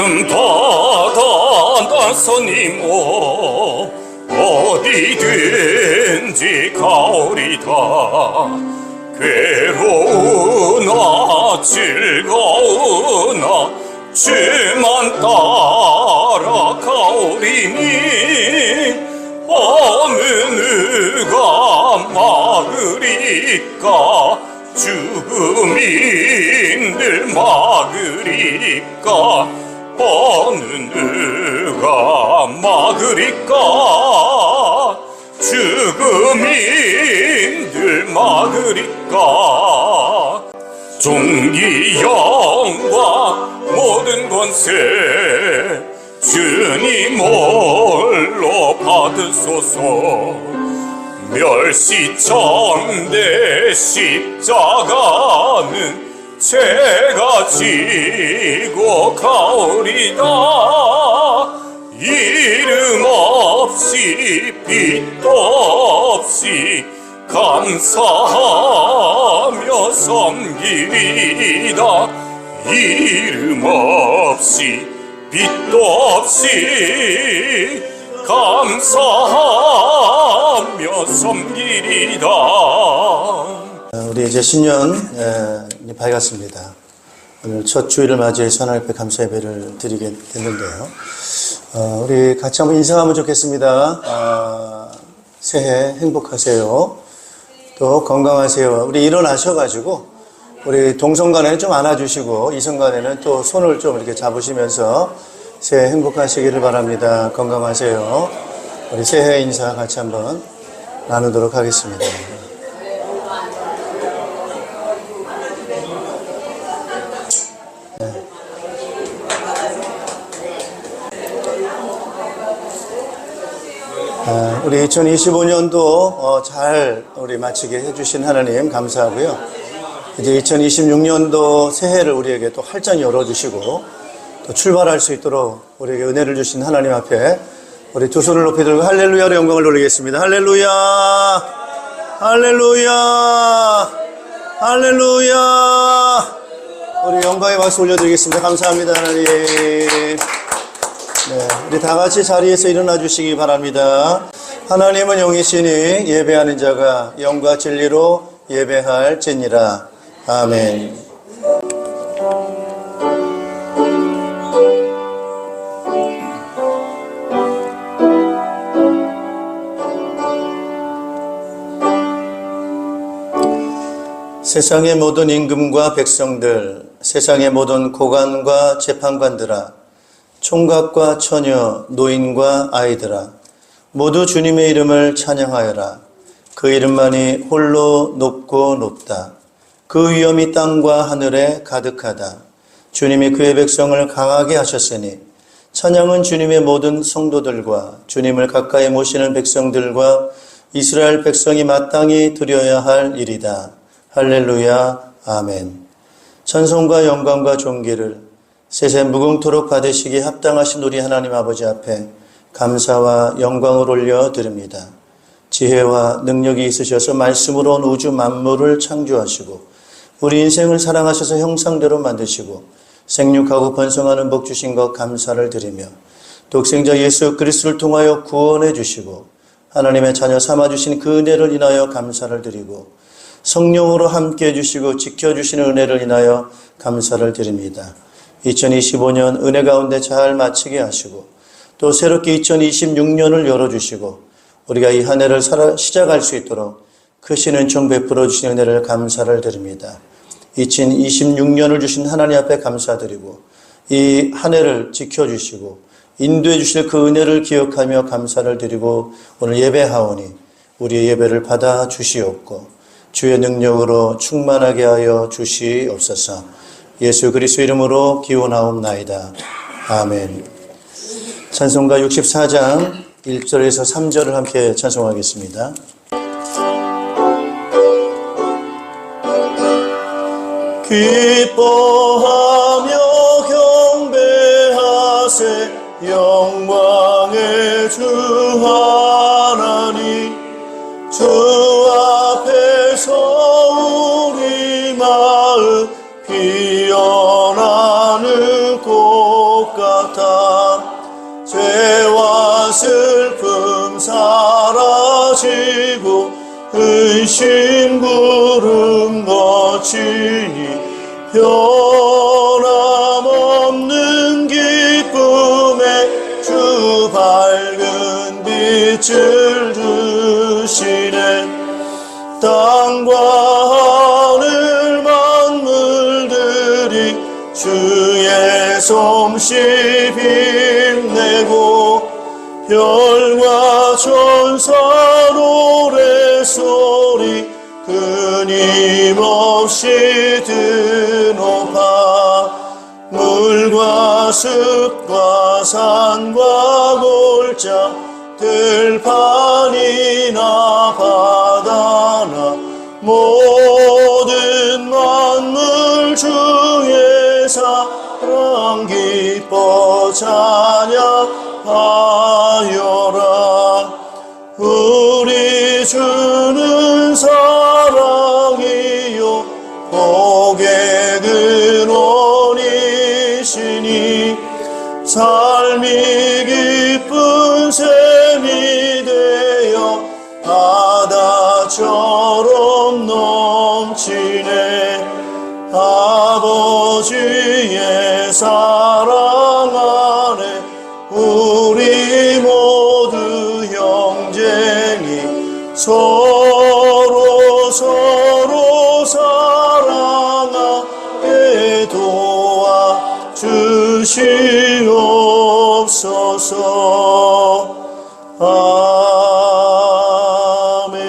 푸른 바다 나서니모 어디든지 가오리다. 괴로우나 즐거우나 주만 따라 가오리니 어느 누가 막으리까 죽음인들 막으리까 어느 누가 막으리까 죽음인들 막으리까. 종기 영광 모든 권세 주님 홀로 받으소서. 멸시천대 십자가는 제가 지고 가오리다. 이름 없이 빛도 없이 감사하며 섬기리다. 이름 없이 빛도 없이 감사하며 섬기리다. 우리 이제 신년 밝았습니다. 오늘 첫 주일을 맞이해서 하나님 앞에 감사 예배를 드리게 됐는데요. 우리 같이 한번 인사하면 좋겠습니다. 새해 행복하세요. 또 건강하세요. 우리 일어나셔가지고 우리 동성간에는 좀 안아주시고 이성간에는 또 손을 좀 이렇게 잡으시면서 새해 행복하시기를 바랍니다. 건강하세요. 우리 새해 인사 같이 한번 나누도록 하겠습니다. 네. 우리 2025년도 잘 우리 마치게 해주신 하나님 감사하고요. 이제 2026년도 새해를 우리에게 또 활짝 열어주시고 또 출발할 수 있도록 우리에게 은혜를 주신 하나님 앞에 우리 두 손을 높이 들고 할렐루야로 영광을 돌리겠습니다. 할렐루야, 할렐루야, 할렐루야. 우리 영광의 박수 올려드리겠습니다. 감사합니다, 하나님. 네, 우리 다 같이 자리에서 일어나 주시기 바랍니다. 하나님은 영이시니 예배하는 자가 영과 진리로 예배할지니라. 아멘. 세상의 모든 임금과 백성들, 세상의 모든 고관과 재판관들아, 총각과 처녀, 노인과 아이들아, 모두 주님의 이름을 찬양하여라. 그 이름만이 홀로 높고 높다. 그 위엄이 땅과 하늘에 가득하다. 주님이 그의 백성을 강하게 하셨으니 찬양은 주님의 모든 성도들과 주님을 가까이 모시는 백성들과 이스라엘 백성이 마땅히 드려야 할 일이다. 할렐루야, 아멘. 찬송과 영광과 존귀를 세세 무궁토록 받으시기에 합당하신 우리 하나님 아버지 앞에 감사와 영광을 올려 드립니다. 지혜와 능력이 있으셔서 말씀으로 온 우주 만물을 창조하시고 우리 인생을 사랑하셔서 형상대로 만드시고 생육하고 번성하는 복 주신 것 감사를 드리며 독생자 예수 그리스도를 통하여 구원해 주시고 하나님의 자녀 삼아주신 그 은혜를 인하여 감사를 드리고 성령으로 함께 해주시고 지켜주시는 은혜를 인하여 감사를 드립니다. 2025년 은혜 가운데 잘 마치게 하시고 또 새롭게 2026년을 열어주시고 우리가 이 한 해를 시작할 수 있도록 크신 은총 베풀어 주신 은혜를 감사를 드립니다. 2026년을 주신 하나님 앞에 감사드리고 이 한 해를 지켜주시고 인도해 주실 그 은혜를 기억하며 감사를 드리고 오늘 예배하오니 우리의 예배를 받아 주시옵고 주의 능력으로 충만하게 하여 주시옵소서. 예수 그리스도 이름으로 기원하옵나이다. 아멘. 찬송가 64장 1절에서 3절을 함께 찬송하겠습니다. 기뻐하며 경배하세 영광의 주 하나님 주 앞에서 우리 마음 피어나는 꽃 변함없는 기쁨에 주 밝은 빛을 주시네. 땅과 하늘 만물들이 주의 솜씨 빛내고 별과 천사 노래소리 끊임없이 드높아 물과 습과 산과 골짜 들판이나 바다나 모든 만물 주의 사랑 기뻐 찬양하여라. 우리 주는 사랑이요 복의 근원이시니 삶이 기쁜 샘이 되어 바다처럼 넘치네. 아버지의 사랑 안에 우리 모두 형제니 서로 사랑하게 도와 주시옵소서. 아멘.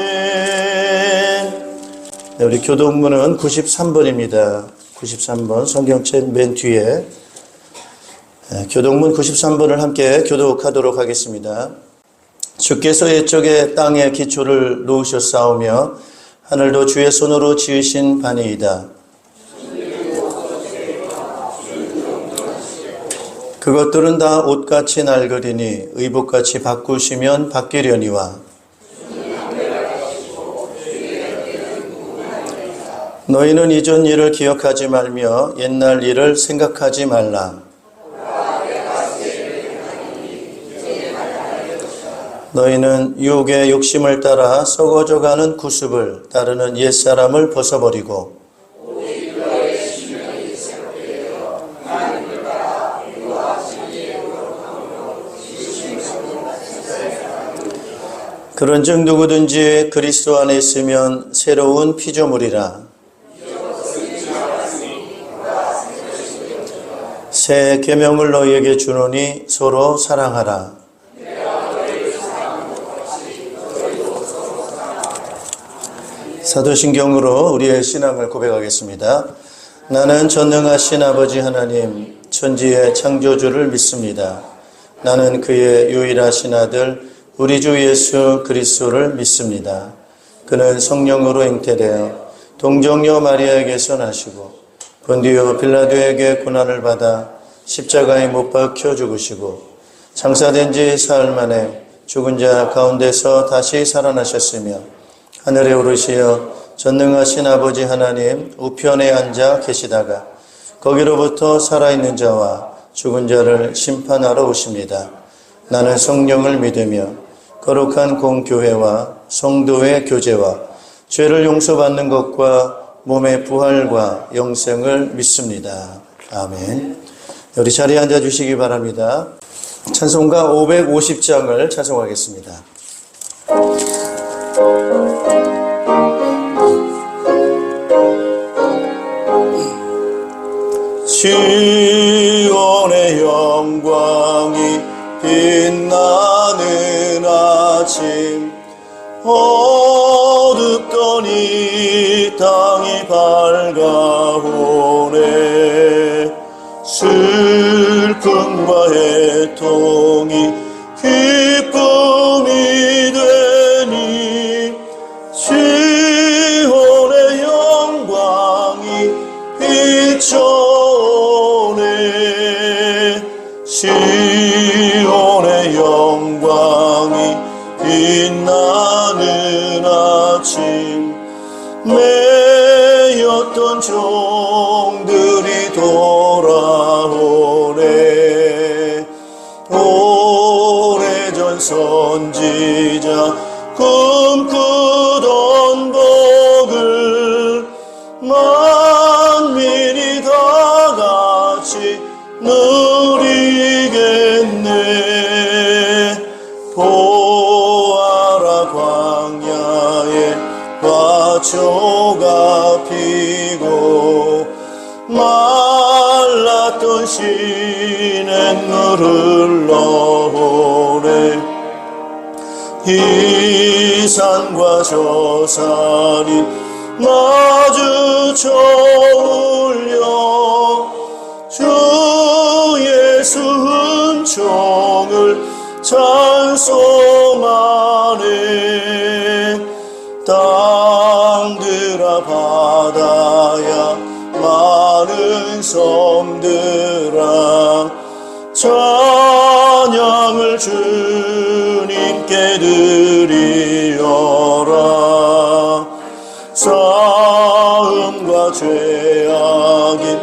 네, 우리 교동문은 93번입니다. 93번 성경책 맨 뒤에 교동문 93번을 함께 교독하도록 하겠습니다. 주께서 옛적에 땅에 기초를 놓으셨사오며 하늘도 주의 손으로 지으신 바니이다. 그것들은 다 옷같이 낡으리니 의복같이 바꾸시면 바뀌려니와 너희는 이전 일을 기억하지 말며 옛날 일을 생각하지 말라. 너희는 유혹의 욕심을 따라 썩어져가는 구습을 따르는 옛사람을 벗어버리고 그런즉 누구든지 그리스도 안에 있으면 새로운 피조물이라. 새 계명을 너희에게 주노니 서로 사랑하라. 사도신경으로 우리의 신앙을 고백하겠습니다. 나는 전능하신 아버지 하나님 천지의 창조주를 믿습니다. 나는 그의 유일하신 아들 우리 주 예수 그리스도를 믿습니다. 그는 성령으로 잉태되어 동정녀 마리아에게서 나시고 본디오 빌라도에게 고난을 받아 십자가에 못 박혀 죽으시고 장사된 지 사흘 만에 죽은 자 가운데서 다시 살아나셨으며 하늘에 오르시어 전능하신 아버지 하나님 우편에 앉아 계시다가 거기로부터 살아있는 자와 죽은 자를 심판하러 오십니다. 나는 성령을 믿으며 거룩한 공교회와 성도의 교제와 죄를 용서받는 것과 몸의 부활과 영생을 믿습니다. 아멘. 우리 자리에 앉아주시기 바랍니다. 찬송가 550장을 찬송하겠습니다. 시온의 영광이 빛나는 아침 어둡던 이 땅이 밝아오네. 슬픔과 애통이 기쁨이 되니 시온의 영광이 비춰오네. 시온의 영광이 빛나는 아침 매였던 종들이 돌아오네. 오래전 선지자 꿈꾸던 복을 만민이 말랐던 시냇물을 흘러오네. 이 산과 저 산이 마주쳐 울려 주 예수 은총을 찬송하네. 땅들아 바다야 많은 섬들아 찬양을 주님께 드리어라. 싸움과 죄악인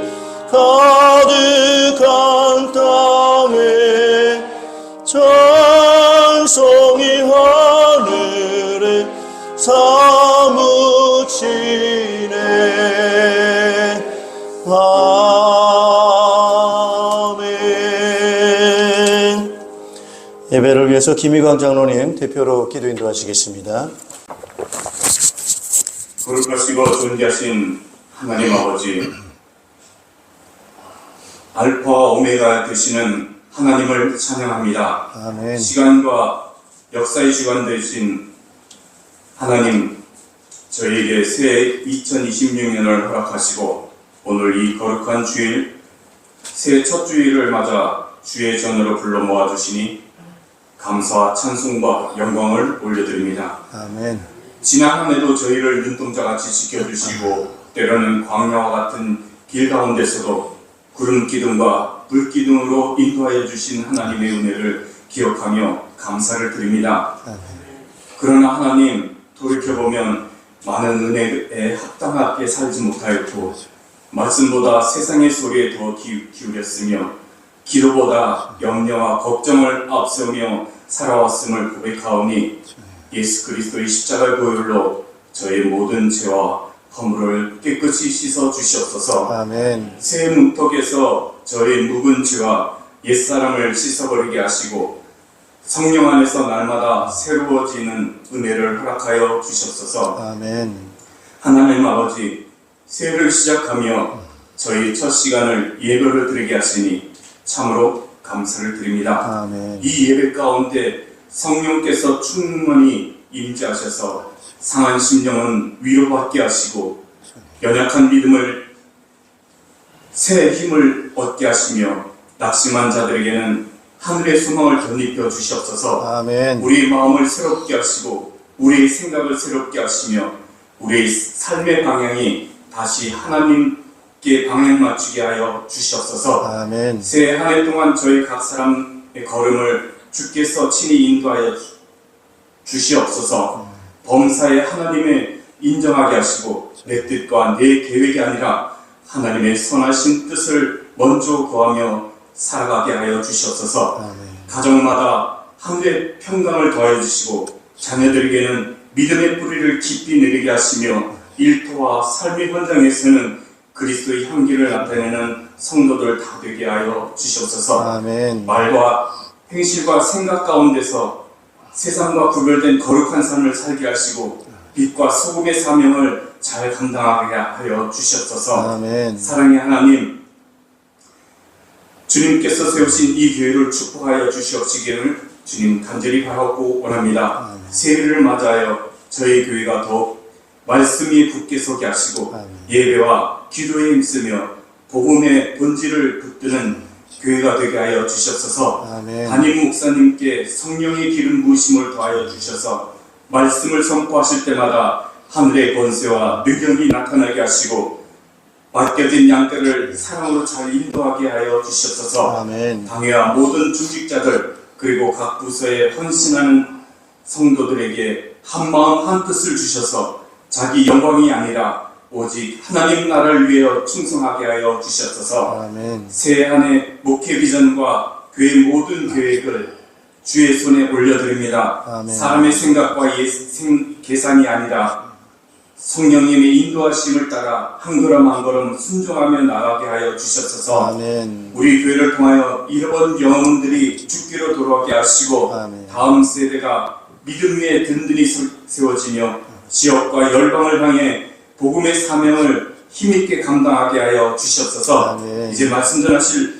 가득한 땅에 찬송이 하늘에 사무치네. 아멘. 예배를 위해서 김희광 장로님 대표로 기도 인도하시겠습니다. 거룩하시고 존귀하신 하나님 아버지, 알파와 오메가 되시는 하나님을 찬양합니다. 아멘. 시간과 역사의 주관 되신 하나님, 저희에게 새해 2026년을 허락하시고 오늘 이 거룩한 주일, 새해 첫 주일을 맞아 주의 전으로 불러 모아주시니 감사와 찬송과 영광을 올려드립니다. 아멘. 지난 한 해도 저희를 눈동자같이 지켜주시고 때로는 광야와 같은 길 가운데서도 구름 기둥과 불 기둥으로 인도하여 주신 하나님의 은혜를 기억하며 감사를 드립니다. 아멘. 그러나 하나님, 돌이켜보면 많은 은혜에 합당하게 살지 못하였고 말씀보다 세상의 소리에 더 기울였으며 기도보다 염려와 걱정을 앞세우며 살아왔음을 고백하오니 예수 그리스도의 십자가의 보혈로 저의 모든 죄와 허물을 깨끗이 씻어 주시옵소서. 아멘. 새 문턱에서 저의 묵은 죄와 옛사람을 씻어버리게 하시고 성령 안에서 날마다 새로워지는 은혜를 허락하여 주시옵소서. 아멘. 하나님 아버지, 새해를 시작하며 저희 첫 시간을 예배를 드리게 하시니 참으로 감사를 드립니다. 아멘. 이 예배 가운데 성령께서 충만히 임재하셔서 상한 심령은 위로받게 하시고 연약한 믿음을 새 힘을 얻게 하시며 낙심한 자들에게는 하늘의 소망을 덧입혀 주시옵소서. 아멘. 우리의 마음을 새롭게 하시고 우리의 생각을 새롭게 하시며 우리의 삶의 방향이 다시 하나님께 방향 맞추게 하여 주시옵소서. 아멘. 새해 한 해 동안 저희 각 사람의 걸음을 주께서 친히 인도하여 주시옵소서. 범사에 하나님의 인정하게 하시고 내 뜻과 내 계획이 아니라 하나님의 선하신 뜻을 먼저 구하며 살아가게 하여 주시옵소서. 아멘. 가정마다 하늘의 평강을 더하여 주시고 자녀들에게는 믿음의 뿌리를 깊이 내리게 하시며 일터와 삶의 현장에서는 그리스도의 향기를 나타내는 성도들 다 되게 하여 주시옵소서. 아멘. 말과 행실과 생각 가운데서 세상과 구별된 거룩한 삶을 살게 하시고 빛과 소금의 사명을 잘 감당하게 하여 주시옵소서. 아멘. 사랑의 하나님, 주님께서 세우신 이 교회를 축복하여 주시옵시기를 주님 간절히 바라고 원합니다. 새해를 맞아요 저희 교회가 더욱 말씀이 굳게 서게 하시고 예배와 기도에 힘쓰며 복음의 본질을 붙드는 교회가 되게 하여 주시옵소서. 아멘. 담임 목사님께 성령의 기름 부으심을 더하여 주셔서 말씀을 선포하실 때마다 하늘의 권세와 능력이 나타나게 하시고 맡겨진 양떼를 사랑으로 잘 인도하게 하여 주시옵소서. 아멘. 당회와 모든 중직자들 그리고 각 부서에 헌신하는 성도들에게 한 마음 한 뜻을 주셔서 자기 영광이 아니라 오직 하나님 나라를 위하여 충성하게 하여 주시옵소서. 아멘. 새해 한 해 목회 비전과 교회 모든 계획을 주의 손에 올려드립니다. 아멘. 사람의 생각과 계산이 아니라 성령님의 인도하심을 따라 한 걸음 한 걸음 순종하며 나가게 하여 주시옵소서. 아멘. 우리 교회를 통하여 잃어버린 영혼들이 주께로 돌아오게 하시고 아멘. 다음 세대가 믿음 위에 든든히 세워지며 지역과 열방을 향해 복음의 사명을 힘있게 감당하게 하여 주시옵소서. 아멘. 이제 말씀 전하실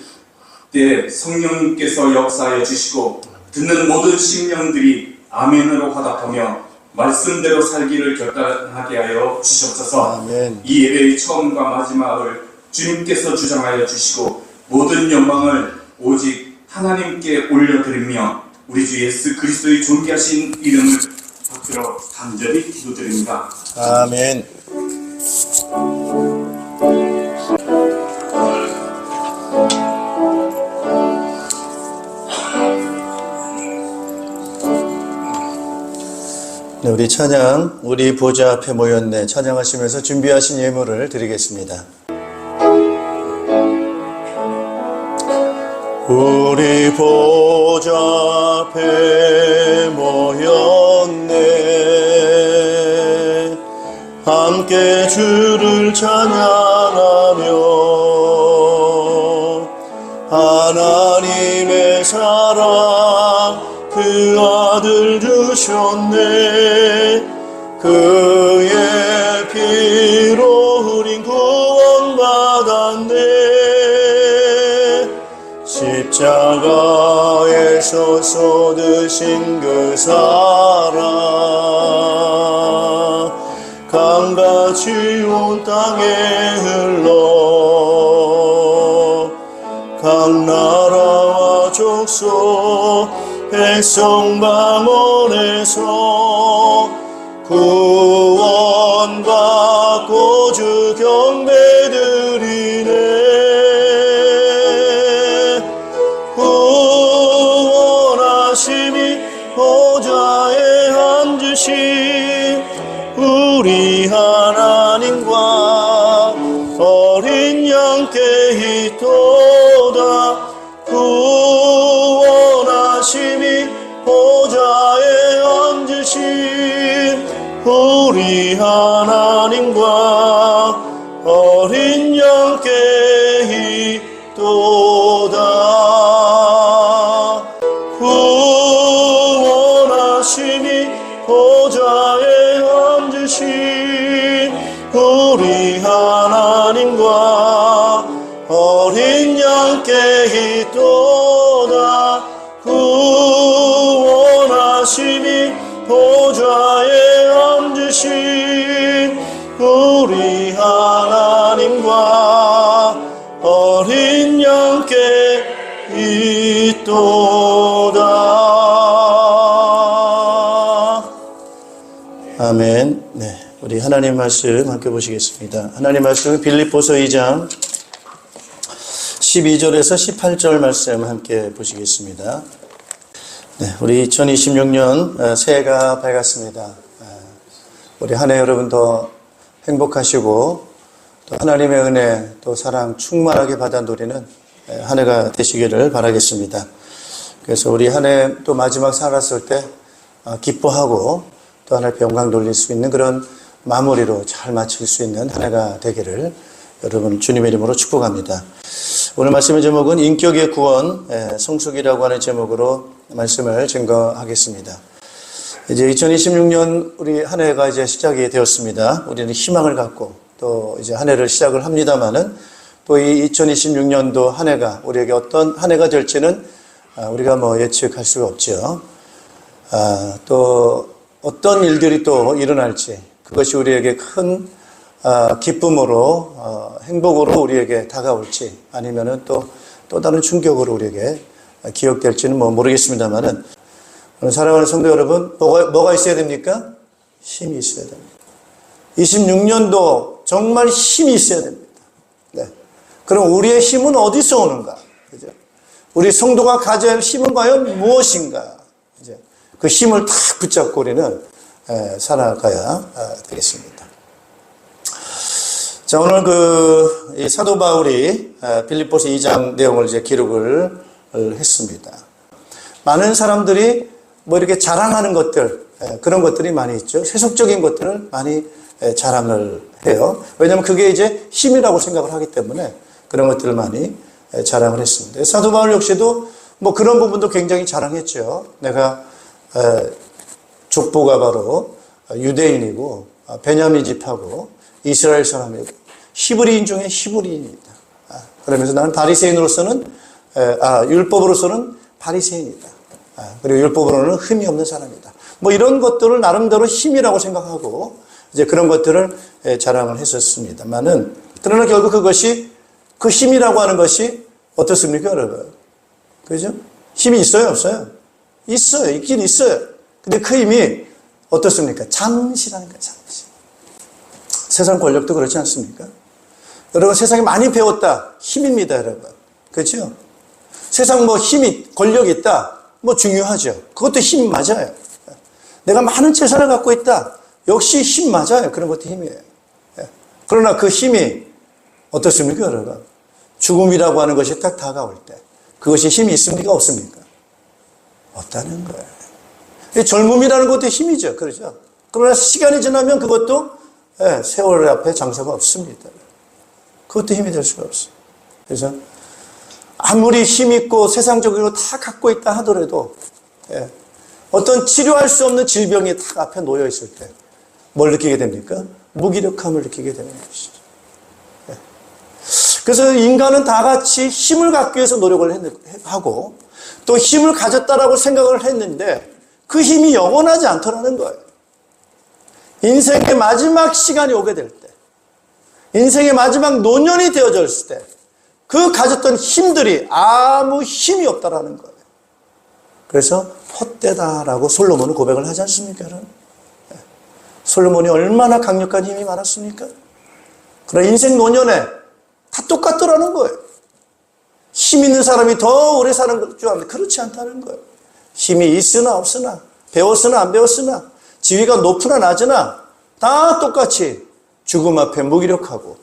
때 성령님께서 역사하여 주시고 듣는 모든 심령들이 아멘으로 화답하며 말씀대로 살기를 결단하게 하여 주시옵소서. 아멘. 이 예배의 처음과 마지막을 주님께서 주장하여 주시고 모든 영광을 오직 하나님께 올려드리며 우리 주 예수 그리스도의 존귀하신 이름을 받들어 간절히 기도드립니다. 아멘. 네, 우리 찬양, 우리 보좌 앞에 모였네 찬양하시면서 준비하신 예물을 드리겠습니다. 우리 보좌 앞에 모였네 함께 주를 찬양하며 하나님의 사랑 그 아들 주셨네 그의 피로 우린 구원받았네 십자가에서 쏟으신 그 사랑 강같이 온 땅에 흘러 각 나라와 족속 백성 방언에서 구원받고 주 경배드리네 구원하심이 보좌에 앉으신 우리 하나님과 어린 양께 있도다 구원하심이 보좌에 앉으신 우리 하나님과 어린 양께 있도다 구원하심이 보좌에 앉으신 우리 하나님과 어린 양께 있도다 구원하심이 보좌에 앉으신 우리 하나님과 어린 양께 있도다. 아멘. 네, 우리 하나님 말씀 함께 보시겠습니다. 하나님 말씀은 빌립보서 2장 12절에서 18절 말씀 함께 보시겠습니다. 네, 우리 2026년 새해가 밝았습니다. 우리 한 해 여러분 더 행복하시고 또 하나님의 은혜 또 사랑 충만하게 받아 누리는 한 해가 되시기를 바라겠습니다. 그래서 우리 한 해 또 마지막 살았을 때 기뻐하고 또 하나님께 영광 돌릴 수 있는 그런 마무리로 잘 마칠 수 있는 한 해가 되기를 여러분 주님의 이름으로 축복합니다. 오늘 말씀의 제목은 인격의 구원, 성숙이라고 하는 제목으로 말씀을 증거하겠습니다. 이제 2026년 우리 한 해가 이제 시작이 되었습니다. 우리는 희망을 갖고 또 이제 한 해를 시작을 합니다만은 또 이 2026년도 한 해가 우리에게 어떤 한 해가 될지는 우리가 뭐 예측할 수가 없죠. 또 어떤 일들이 또 일어날지 그것이 우리에게 큰 기쁨으로 행복으로 우리에게 다가올지 아니면은 또 다른 충격으로 우리에게 기억될지는 뭐 모르겠습니다만은 오늘 사랑하는 성도 여러분 뭐가 있어야 됩니까? 힘이 있어야 됩니다. 26년도 정말 힘이 있어야 됩니다. 네. 그럼 우리의 힘은 어디서 오는가? 그죠? 우리 성도가 가져야 할 힘은 과연 무엇인가? 이제 그 힘을 탁 붙잡고 우리는 살아가야 되겠습니다. 자, 오늘 이 사도 바울이 빌립보서 2장 내용을 이제 기록을 했습니다. 많은 사람들이 뭐 이렇게 자랑하는 것들, 그런 것들이 많이 있죠. 세속적인 것들을 많이 자랑을 해요. 왜냐하면 그게 이제 힘이라고 생각을 하기 때문에 그런 것들을 많이 자랑을 했습니다. 사도 바울 역시도 뭐 그런 부분도 굉장히 자랑했죠. 내가 족보가 바로 유대인이고 베냐민 집하고 이스라엘 사람이고 히브리인 중에 히브리인이다. 그러면서 나는 바리새인으로서는 율법으로서는 바리새인이다. 그리고 율법으로는 흠이 없는 사람이다. 뭐 이런 것들을 나름대로 힘이라고 생각하고 이제 그런 것들을 자랑을 했었습니다만은, 그러나 결국 그것이, 그 힘이라고 하는 것이 어떻습니까, 여러분? 그죠? 힘이 있어요, 없어요? 있어요. 있긴 있어요. 근데 그 힘이 어떻습니까? 잠시라는 거예요, 잠시. 세상 권력도 그렇지 않습니까? 여러분, 세상에 많이 배웠다. 힘입니다, 여러분. 그렇죠? 세상 뭐 힘이, 권력이 있다. 뭐 중요하죠. 그것도 힘 맞아요. 내가 많은 재산을 갖고 있다. 역시 힘 맞아요. 그런 것도 힘이에요. 그러나 그 힘이 어떻습니까, 여러분? 죽음이라고 하는 것이 딱 다가올 때 그것이 힘이 있습니까, 없습니까? 없다는 거예요. 젊음이라는 것도 힘이죠. 그렇죠? 그러나 시간이 지나면 그것도 세월 앞에 장사가 없습니다. 그것도 힘이 될 수가 없어요. 그래서 아무리 힘 있고 세상적으로 다 갖고 있다 하더라도 어떤 치료할 수 없는 질병이 딱 앞에 놓여 있을 때 뭘 느끼게 됩니까? 무기력함을 느끼게 되는 것이죠. 그래서 인간은 다 같이 힘을 갖기 위해서 노력을 하고 또 힘을 가졌다라고 생각을 했는데 그 힘이 영원하지 않더라는 거예요. 인생의 마지막 시간이 오게 될 때, 인생의 마지막 노년이 되어졌을 때 그 가졌던 힘들이 아무 힘이 없다라는 거예요. 그래서 헛되다라고 솔로몬은 고백을 하지 않습니까, 여러분? 솔로몬이 얼마나 강력한 힘이 많았습니까? 그러나 인생 노년에 다 똑같더라는 거예요. 힘 있는 사람이 더 오래 사는 줄 알았는데 그렇지 않다는 거예요. 힘이 있으나 없으나, 배웠으나 안 배웠으나, 지위가 높으나 낮으나 다 똑같이 죽음 앞에 무기력하고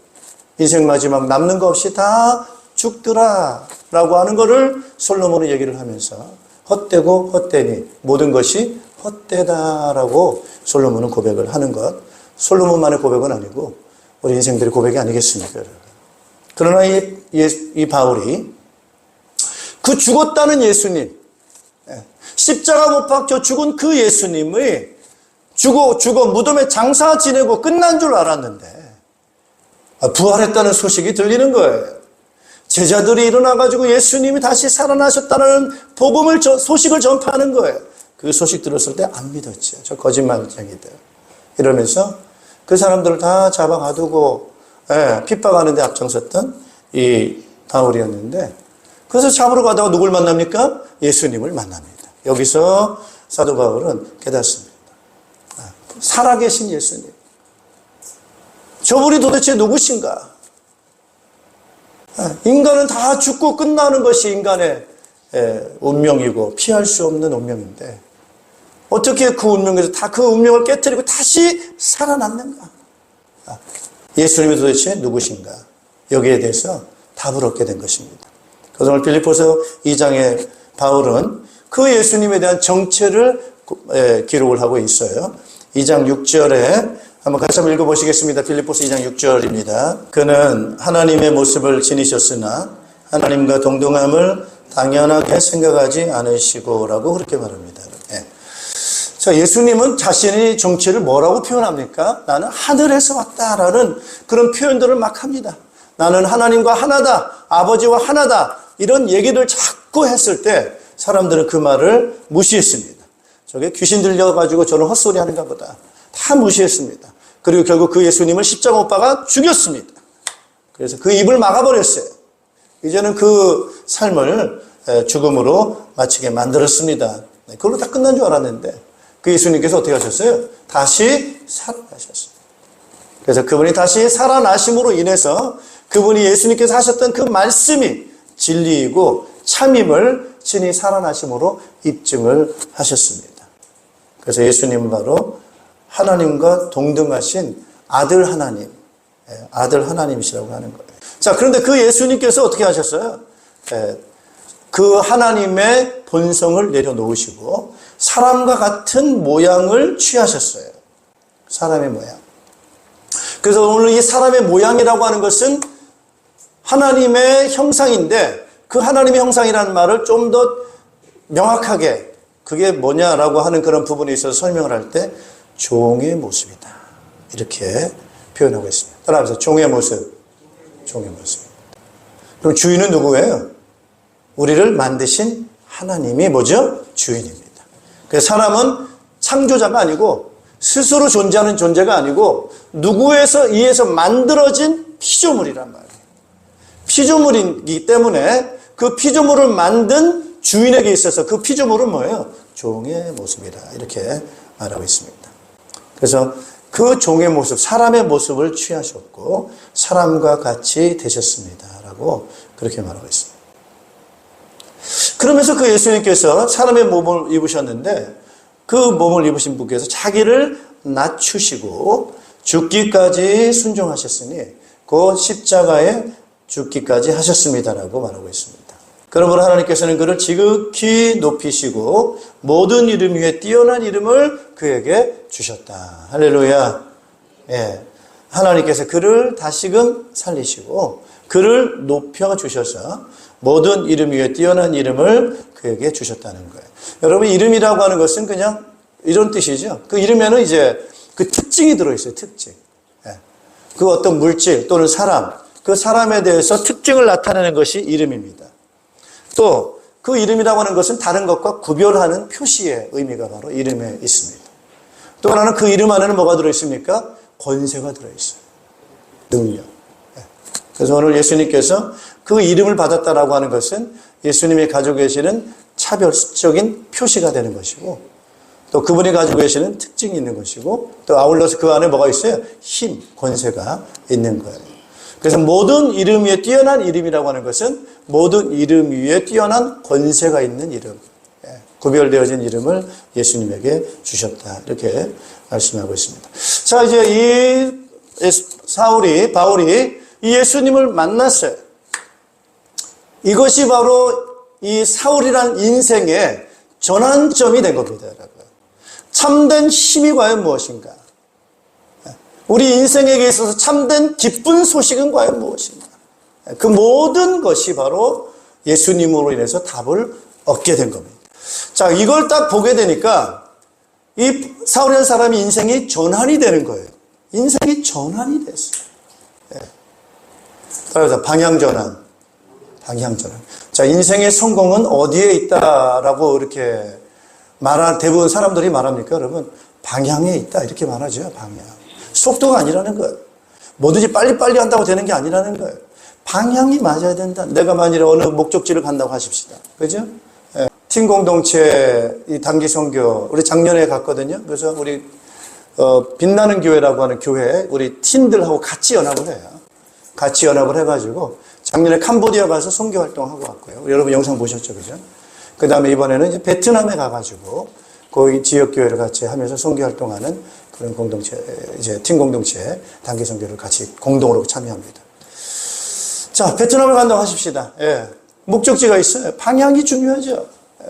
인생 마지막 남는 거 없이 다 죽더라 라고 하는 것을 솔로몬은 얘기를 하면서 헛되고 헛되니 모든 것이 헛되다라고 솔로몬은 고백을 하는 것. 솔로몬만의 고백은 아니고 우리 인생들의 고백이 아니겠습니까, 여러분? 그러나 이 바울이 그 죽었다는 예수님, 십자가 못 박혀 죽은 그 예수님의 죽어 무덤에 장사 지내고 끝난 줄 알았는데 부활했다는 소식이 들리는 거예요. 제자들이 일어나가지고 예수님이 다시 살아나셨다는 소식을 전파하는 거예요. 그 소식 들었을 때 안 믿었죠. 저 거짓말쟁이들. 이러면서 그 사람들을 다 잡아 가두고 핍박하는 데 앞장섰던 이 바울이었는데, 그래서 잡으러 가다가 누굴 만납니까? 예수님을 만납니다. 여기서 사도 바울은 깨닫습니다. 살아계신 예수님. 저분이 도대체 누구신가? 인간은 다 죽고 끝나는 것이 인간의 운명이고 피할 수 없는 운명인데 어떻게 그 운명에서 다 그 운명을 깨뜨리고 다시 살아났는가? 예수님이 도대체 누구신가? 여기에 대해서 답을 얻게 된 것입니다. 그래서 오늘 빌립보서 2장에 바울은 그 예수님에 대한 정체를 기록을 하고 있어요. 2장 6절에 한번 같이 한번 읽어보시겠습니다. 빌립보서 2장 6절입니다. 그는 하나님의 모습을 지니셨으나 하나님과 동등함을 당연하게 생각하지 않으시고 라고 그렇게 말합니다. 자, 예수님은 자신의 정체를 뭐라고 표현합니까? 나는 하늘에서 왔다라는 그런 표현들을 막 합니다. 나는 하나님과 하나다, 아버지와 하나다, 이런 얘기를 자꾸 했을 때 사람들은 그 말을 무시했습니다. 저게 귀신 들려가지고 저는 헛소리 하는가 보다. 다 무시했습니다. 그리고 결국 그 예수님을 십자가 못 박아 죽였습니다. 그래서 그 입을 막아버렸어요. 이제는 그 삶을 죽음으로 마치게 만들었습니다. 그걸로 다 끝난 줄 알았는데 그 예수님께서 어떻게 하셨어요? 다시 살아나셨어요. 그래서 그분이 다시 살아나심으로 인해서 그분이 예수님께서 하셨던 그 말씀이 진리이고 참임을 친히 살아나심으로 입증을 하셨습니다. 그래서 예수님은 바로 하나님과 동등하신 아들 하나님, 아들 하나님이시라고 하는 거예요. 자, 그런데 그 예수님께서 어떻게 하셨어요? 그 하나님의 본성을 내려놓으시고 사람과 같은 모양을 취하셨어요. 사람의 모양. 그래서 오늘 이 사람의 모양이라고 하는 것은 하나님의 형상인데 그 하나님의 형상이라는 말을 좀 더 명확하게 그게 뭐냐라고 하는 그런 부분에 있어서 설명을 할 때 종의 모습이다. 이렇게 표현하고 있습니다. 따라하면서 종의 모습. 종의 모습입니다. 그럼 주인은 누구예요? 우리를 만드신 하나님이 뭐죠? 주인입니다. 그래서 사람은 창조자가 아니고 스스로 존재하는 존재가 아니고 누구에서 의해서 만들어진 피조물이란 말이에요. 피조물이기 때문에 그 피조물을 만든 주인에게 있어서 그 피조물은 뭐예요? 종의 모습이다. 이렇게 말하고 있습니다. 그래서 그 종의 모습, 사람의 모습을 취하셨고 사람과 같이 되셨습니다. 라고 그렇게 말하고 있습니다. 그러면서 그 예수님께서 사람의 몸을 입으셨는데 그 몸을 입으신 분께서 자기를 낮추시고 죽기까지 순종하셨으니 그 십자가에 죽기까지 하셨습니다라고 말하고 있습니다. 그러므로 하나님께서는 그를 지극히 높이시고 모든 이름 위에 뛰어난 이름을 그에게 주셨다. 할렐루야. 예. 하나님께서 그를 다시금 살리시고 그를 높여주셔서 모든 이름 위에 뛰어난 이름을 그에게 주셨다는 거예요. 여러분, 이름이라고 하는 것은 그냥 이런 뜻이죠. 그 이름에는 이제 그 특징이 들어있어요. 특징. 예. 그 어떤 물질 또는 사람, 그 사람에 대해서 특징을 나타내는 것이 이름입니다. 또 그 이름이라고 하는 것은 다른 것과 구별하는 표시의 의미가 바로 이름에 있습니다. 또 하나는 그 이름 안에는 뭐가 들어있습니까? 권세가 들어있어요. 능력. 그래서 오늘 예수님께서 그 이름을 받았다라고 하는 것은 예수님이 가지고 계시는 차별적인 표시가 되는 것이고 또 그분이 가지고 계시는 특징이 있는 것이고 또 아울러서 그 안에 뭐가 있어요? 힘, 권세가 있는 거예요. 그래서 모든 이름 위에 뛰어난 이름이라고 하는 것은 모든 이름 위에 뛰어난 권세가 있는 이름, 구별되어진 이름을 예수님에게 주셨다. 이렇게 말씀하고 있습니다. 자, 이제 바울이 이 예수님을 만났어요. 이것이 바로 이 사울이란 인생의 전환점이 된 겁니다, 여러분. 참된 힘이 과연 무엇인가? 우리 인생에게 있어서 참된 기쁜 소식은 과연 무엇인가? 그 모든 것이 바로 예수님으로 인해서 답을 얻게 된 겁니다. 자, 이걸 딱 보게 되니까 이 사울이라는 사람이 인생이 전환이 되는 거예요. 인생이 전환이 됐어요. 그래서 방향전환. 자, 인생의 성공은 어디에 있다라고 이렇게 대부분 사람들이 말합니까, 여러분? 방향에 있다. 이렇게 말하죠, 방향. 속도가 아니라는 거예요. 뭐든지 빨리빨리 한다고 되는 게 아니라는 거예요. 방향이 맞아야 된다. 내가 만일에 어느 목적지를 간다고 하십시다. 그죠? 팀 공동체 이 단기 선교 우리 작년에 갔거든요. 그래서 우리 빛나는 교회라고 하는 교회 우리 팀들하고 같이 연합을 해요. 같이 연합을 해가지고 작년에 캄보디아 가서 선교 활동하고 왔고요. 여러분 영상 보셨죠, 그죠? 그 다음에 이번에는 이제 베트남에 가가지고 그 지역 교회를 같이 하면서 선교 활동하는 그런 공동체, 이제 팀 공동체 단기 선교를 같이 공동으로 참여합니다. 자, 베트남을 간다고 하십시다. 예. 목적지가 있어요. 방향이 중요하죠. 예.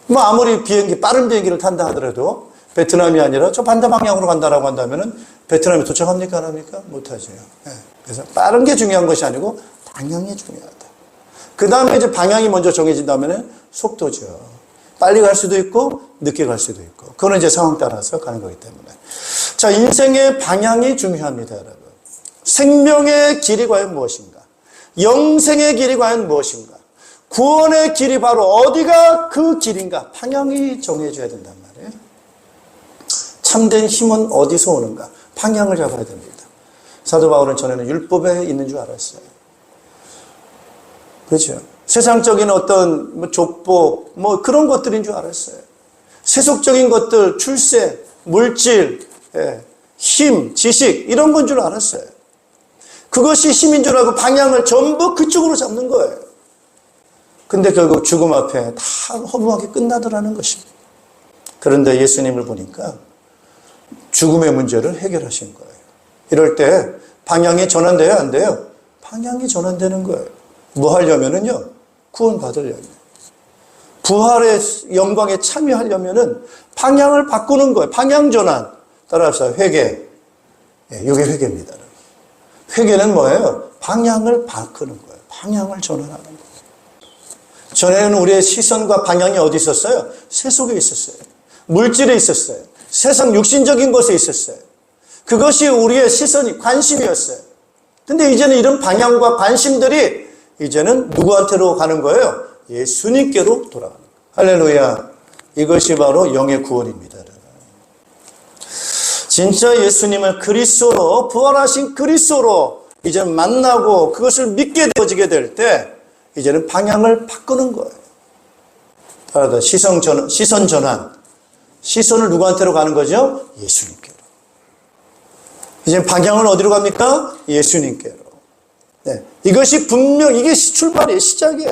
뭐 아무리 빠른 비행기를 탄다 하더라도 베트남이 아니라 저 반대 방향으로 간다라고 한다면은 베트남에 도착합니까? 안 합니까? 못하죠. 예. 그래서 빠른 게 중요한 것이 아니고 방향이 중요하다. 그 다음에 이제 방향이 먼저 정해진다면은 속도죠. 빨리 갈 수도 있고 늦게 갈 수도 있고 그거는 이제 상황 따라서 가는 거기 때문에 자, 인생의 방향이 중요합니다, 여러분. 생명의 길이 과연 무엇인가? 영생의 길이 과연 무엇인가? 구원의 길이 바로 어디가 그 길인가? 방향이 정해져야 된단 말이에요. 참된 힘은 어디서 오는가? 방향을 잡아야 됩니다. 사도 바울은 전에는 율법에 있는 줄 알았어요. 그렇죠? 세상적인 어떤 족보 그런 것들인 줄 알았어요. 세속적인 것들, 출세, 물질, 힘, 지식 이런 건 줄 알았어요. 그것이 힘인 줄 알고 방향을 전부 그쪽으로 잡는 거예요. 근데 결국 죽음 앞에 다 허무하게 끝나더라는 것입니다. 그런데 예수님을 보니까 죽음의 문제를 해결하신 거예요. 이럴 때 방향이 전환돼야 안 돼요? 방향이 전환되는 거예요. 뭐 하려면은요? 구원 받으려면. 부활의 영광에 참여하려면은 방향을 바꾸는 거예요. 방향 전환. 따라서 회개. 이게 회개입니다. 회개는 뭐예요? 방향을 바꾸는 거예요. 방향을 전환하는 거예요. 전에는 우리의 시선과 방향이 어디 있었어요? 세속에 있었어요. 물질에 있었어요. 세상 육신적인 것에 있었어요. 그것이 우리의 시선이 관심이었어요. 근데 이제는 이런 방향과 관심들이 이제는 누구한테로 가는 거예요? 예수님께로 돌아가는 거예요. 할렐루야. 이것이 바로 영의 구원입니다. 진짜 예수님을 그리스도로, 부활하신 그리스도로 이제 만나고 그것을 믿게 되어지게 될 때 이제는 방향을 바꾸는 거예요. 따라서 시선 전환. 시선을 누구한테로 가는 거죠? 예수님께로. 이제 방향을 어디로 갑니까? 예수님께로. 네. 이것이 분명, 이게 출발이에요. 시작이에요.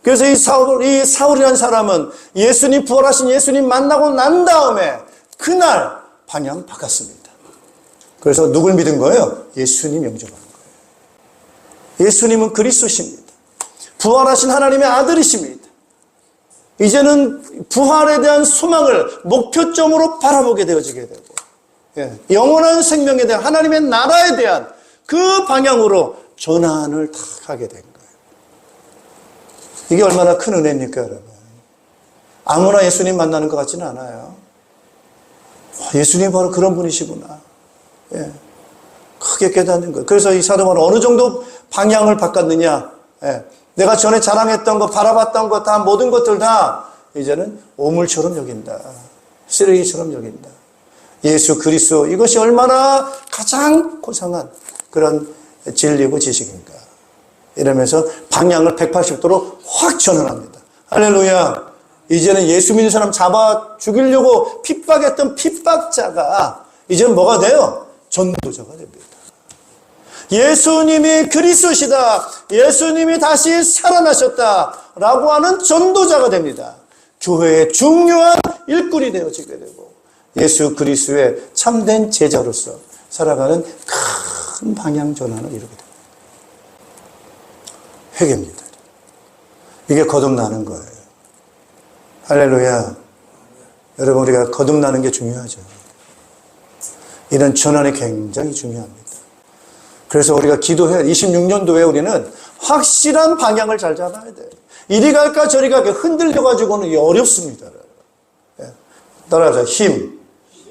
그래서 이 사울이라는 사람은 예수님, 부활하신 예수님 만나고 난 다음에 그날 방향 바꿨습니다. 그래서 누굴 믿은 거예요? 예수님 영접하는 거예요. 예수님은 그리스도십니다. 부활하신 하나님의 아들이십니다. 이제는 부활에 대한 소망을 목표점으로 바라보게 되어지게 되고, 영원한 생명에 대한 하나님의 나라에 대한 그 방향으로 전환을 다 하게 된 거예요. 이게 얼마나 큰 은혜입니까, 여러분? 아무나 예수님 만나는 것 같지는 않아요. 예수님이 바로 그런 분이시구나. 크게 깨닫는 거예요. 그래서 이 사도 바울은 어느 정도 방향을 바꿨느냐. 내가 전에 자랑했던 거, 바라봤던 거, 다 모든 것들 다 이제는 오물처럼 여긴다. 쓰레기처럼 여긴다. 예수 그리스도, 이것이 얼마나 가장 고상한 그런 진리고 지식인가. 이러면서 방향을 180도로 확 전환합니다. 할렐루야. 이제는 예수 믿는 사람 잡아 죽이려고 핍박했던 핍박자가 이제는 뭐가 돼요? 전도자가 됩니다. 예수님이 그리스도시다. 예수님이 다시 살아나셨다라고 하는 전도자가 됩니다. 교회의 중요한 일꾼이 되어지게 되고 예수 그리스도의 참된 제자로서 살아가는 큰 방향 전환을 이루게 됩니다. 회개입니다. 이게 거듭나는 거예요. 할렐루야. 여러분, 우리가 거듭나는 게 중요하죠. 이런 전환이 굉장히 중요합니다. 그래서 우리가 기도해 26년도에 우리는 확실한 방향을 잘 잡아야 돼요. 이리 갈까 저리 갈까 흔들려가지고는 어렵습니다. 따라서 힘.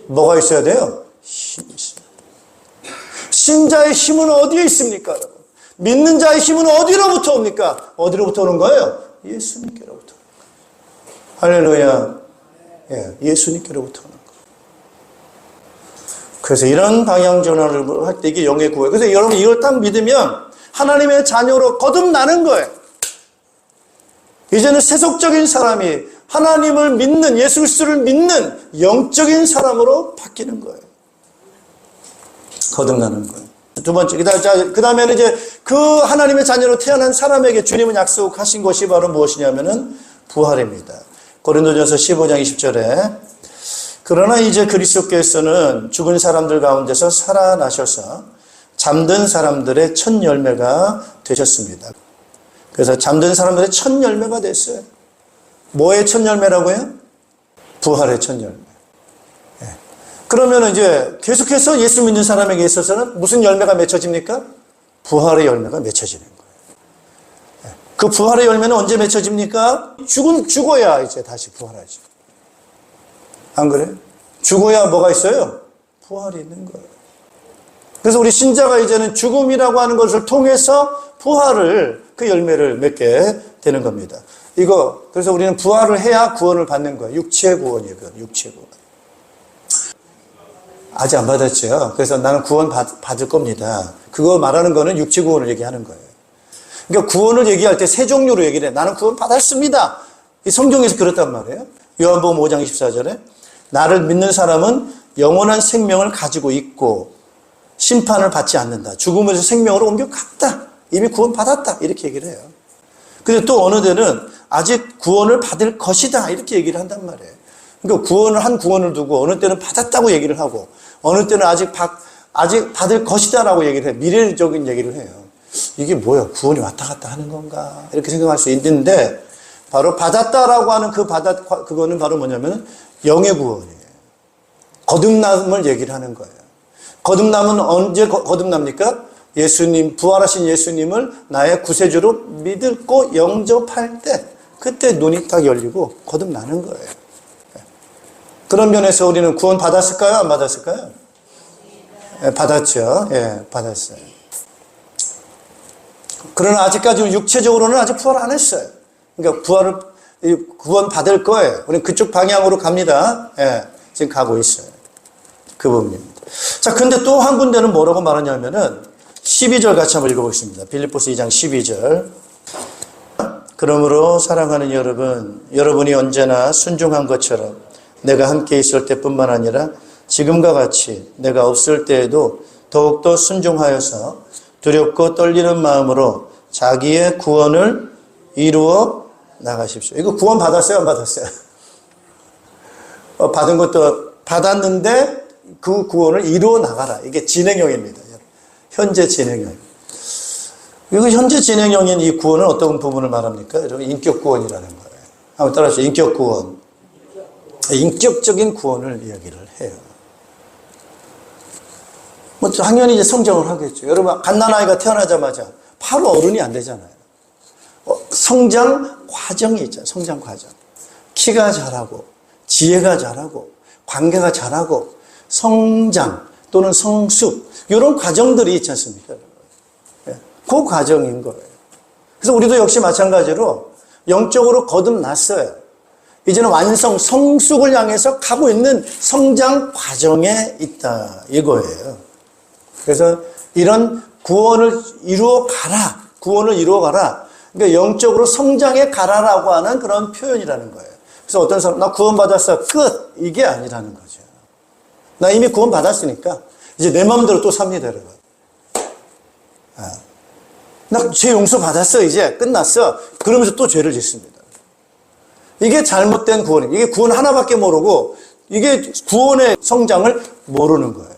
뭐가 있어야 돼요? 힘이 있어요. 신자의 힘은 어디에 있습니까, 여러분? 믿는 자의 힘은 어디로부터 옵니까? 어디로부터 오는 거예요? 예수님께로부터. 할렐루야. 예수님께로부터 오는 거예요. 그래서 이런 방향 전환을 할 때 이게 영의 구호예요. 그래서 여러분 이걸 딱 믿으면 하나님의 자녀로 거듭나는 거예요. 이제는 세속적인 사람이 하나님을 믿는, 예수 그리스도를 믿는 영적인 사람으로 바뀌는 거예요. 거듭나는 거예요. 두 번째, 그 다음에는 이제 그 하나님의 자녀로 태어난 사람에게 주님은 약속하신 것이 바로 무엇이냐면은 부활입니다. 고린도전서 15장 20절에 그러나 이제 그리스도께서는 죽은 사람들 가운데서 살아나셔서 잠든 사람들의 첫 열매가 되셨습니다. 그래서 잠든 사람들의 첫 열매가 됐어요. 뭐의 첫 열매라고요? 부활의 첫 열매. 그러면 이제 계속해서 예수 믿는 사람에게 있어서는 무슨 열매가 맺혀집니까? 부활의 열매가 맺혀지는 거예요. 그 부활의 열매는 언제 맺혀집니까? 죽어야 이제 다시 부활하죠. 안 그래요? 죽어야 뭐가 있어요? 부활이 있는 거예요. 그래서 우리 신자가 이제는 죽음이라고 하는 것을 통해서 부활을, 그 열매를 맺게 되는 겁니다. 그래서 우리는 부활을 해야 구원을 받는 거예요. 육체 구원이에요. 육체 구원. 아직 안 받았죠. 그래서 나는 구원 받을 겁니다. 그거 말하는 거는 육체 구원을 얘기하는 거예요. 그러니까 구원을 얘기할 때 세 종류로 얘기를 해. 나는 구원 받았습니다. 이 성경에서 그렇단 말이에요. 요한복음 5장 24절에 나를 믿는 사람은 영원한 생명을 가지고 있고 심판을 받지 않는다. 죽음에서 생명으로 옮겨갔다. 이미 구원 받았다. 이렇게 얘기를 해요. 근데 또 어느 데는 아직 구원을 받을 것이다. 이렇게 얘기를 한단 말이에요. 그러니까 한 구원을 두고 어느 때는 받았다고 얘기를 하고 어느 때는 아직 받을 것이다라고 얘기를 해요. 미래적인 얘기를 해요. 이게 뭐야? 구원이 왔다 갔다 하는 건가? 이렇게 생각할 수 있는데 바로 받았다라고 하는 그거는 바로 뭐냐면 영의 구원이에요. 거듭남을 얘기를 하는 거예요. 거듭남은 언제 거듭납니까? 예수님, 부활하신 예수님을 나의 구세주로 믿고 영접할 때 그때 눈이 딱 열리고 거듭나는 거예요. 그런 면에서 우리는 구원 받았을까요? 안 받았을까요? 받았죠. 받았어요. 그러나 아직까지는 육체적으로는 아직 부활 안 했어요. 그러니까 구원 받을 거예요. 우리는 그쪽 방향으로 갑니다. 예, 지금 가고 있어요. 그 부분입니다. 자, 근데 또 한 군데는 뭐라고 말하냐면은 12절 같이 한번 읽어보겠습니다. 빌립보서 2장 12절. 그러므로 사랑하는 여러분, 여러분이 언제나 순종한 것처럼 내가 함께 있을 때뿐만 아니라 지금과 같이 내가 없을 때에도 더욱더 순종하여서 두렵고 떨리는 마음으로 자기의 구원을 이루어 나가십시오. 이거 구원 받았어요? 안 받았어요? 받은 것도 받았는데 그 구원을 이루어 나가라. 이게 진행형입니다. 현재 진행형. 이거 현재 진행형인 이 구원은 어떤 부분을 말합니까? 여러분, 인격 구원이라는 거예요. 한번 따라하시죠. 인격 구원. 인격적인 구원을 이야기를 해요. 뭐 당연히 이제 성장을 하겠죠. 여러분, 갓난아이가 태어나자마자 바로 어른이 안 되잖아요. 성장 과정이 있잖아요. 성장 과정. 키가 자라고, 지혜가 자라고, 관계가 자라고, 성장 또는 성숙, 이런 과정들이 있지 않습니까? 그 과정인 거예요. 그래서 우리도 역시 마찬가지로 영적으로 거듭났어요. 이제는 완성, 성숙을 향해서 가고 있는 성장 과정에 있다, 이거예요. 그래서 이런 구원을 이루어 가라, 구원을 이루어 가라. 그러니까 영적으로 성장해 가라라고 하는 그런 표현이라는 거예요. 그래서 어떤 사람, 나 구원받았어, 끝! 이게 아니라는 거죠. 나 이미 구원받았으니까 이제 내 마음대로 또 삽니다, 여러분. 나 죄 용서 받았어, 이제 끝났어. 그러면서 또 죄를 짓습니다. 이게 잘못된 구원입니다. 이게 구원 하나밖에 모르고 이게 구원의 성장을 모르는 거예요.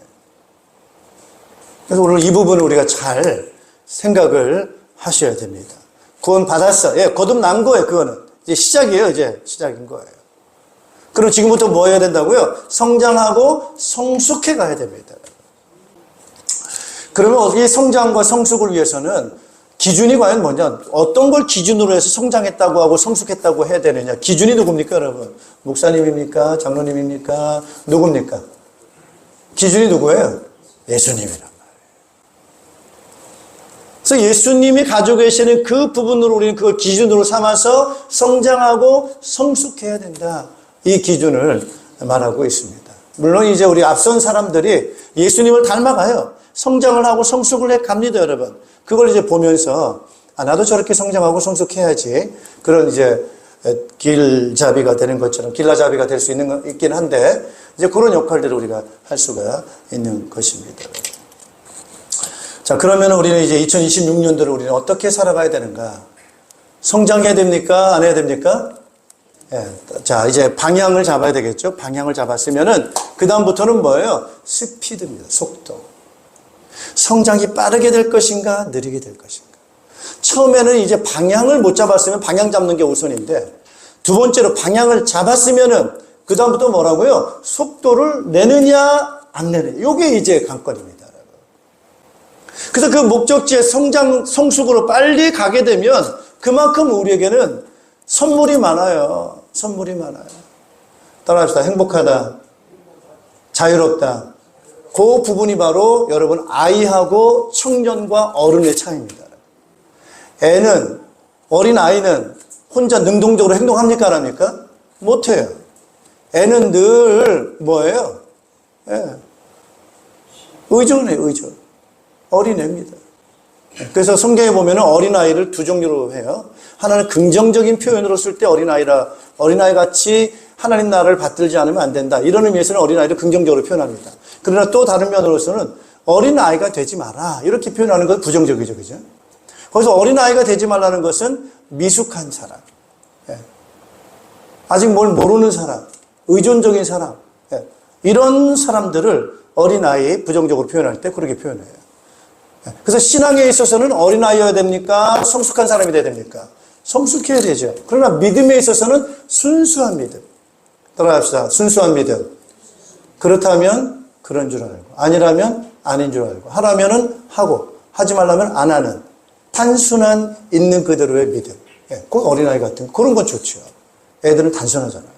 그래서 오늘 이 부분을 우리가 잘 생각을 하셔야 됩니다. 구원 받았어. 예, 거듭난 거예요, 그거는. 이제 시작이에요, 이제 시작인 거예요. 그럼 지금부터 뭐 해야 된다고요? 성장하고 성숙해 가야 됩니다. 그러면 이 성장과 성숙을 위해서는 기준이 과연 뭐냐? 어떤 걸 기준으로 해서 성장했다고 하고 성숙했다고 해야 되느냐? 기준이 누굽니까, 여러분? 목사님입니까? 장로님입니까? 누굽니까? 기준이 누구예요? 예수님이란 말이에요. 그래서 예수님이 가지고 계시는 그 부분으로 우리는 그걸 기준으로 삼아서 성장하고 성숙해야 된다. 이 기준을 말하고 있습니다. 물론 이제 우리 앞선 사람들이 예수님을 닮아가요. 성장을 하고 성숙을 해 갑니다, 여러분. 그걸 이제 보면서, 나도 저렇게 성장하고 성숙해야지. 그런 이제 길잡이가 되는 것처럼, 길라잡이가 될 수 있긴 한데, 이제 그런 역할들을 우리가 할 수가 있는 것입니다. 자, 그러면 우리는 이제 2026년도를 우리는 어떻게 살아가야 되는가? 성장해야 됩니까? 안 해야 됩니까? 예. 자, 이제 방향을 잡아야 되겠죠? 방향을 잡았으면은, 그다음부터는 뭐예요? 스피드입니다. 속도. 성장이 빠르게 될 것인가, 느리게 될 것인가. 처음에는 이제 방향을 못 잡았으면 방향 잡는 게 우선인데, 두 번째로 방향을 잡았으면은, 그다음부터 뭐라고요? 속도를 내느냐, 안 내느냐. 이게 이제 관건입니다. 그래서 그 목적지의 성숙으로 빨리 가게 되면, 그만큼 우리에게는 선물이 많아요. 선물이 많아요. 따라합시다. 행복하다. 자유롭다. 그 부분이 바로 여러분 아이하고 청년과 어른의 차이입니다. 애는, 어린아이는 혼자 능동적으로 행동합니까? 안 합니까? 못해요. 애는 늘 뭐예요? 예. 의존해요, 의존. 어린애입니다. 그래서 성경에 보면 어린아이를 두 종류로 해요. 하나는 긍정적인 표현으로 쓸 때 어린아이 같이 하나님 나라를 받들지 않으면 안 된다. 이런 의미에서는 어린아이를 긍정적으로 표현합니다. 그러나 또 다른 면으로서는 어린아이가 되지 마라. 이렇게 표현하는 건 부정적이죠. 그죠? 거기서 어린아이가 되지 말라는 것은 미숙한 사람. 예. 아직 뭘 모르는 사람. 의존적인 사람. 예. 이런 사람들을 어린아이 부정적으로 표현할 때 그렇게 표현해요. 예. 그래서 신앙에 있어서는 어린아이여야 됩니까? 성숙한 사람이 돼야 됩니까? 성숙해야 되죠. 그러나 믿음에 있어서는 순수한 믿음. 따라합시다. 순수한 믿음. 그렇다면 그런 줄 알고, 아니라면 아닌 줄 알고, 하라면은 하고, 하지 말라면 안 하는 단순한 있는 그대로의 믿음. 예, 그 어린아이 같은 그런 건 좋죠. 애들은 단순하잖아요.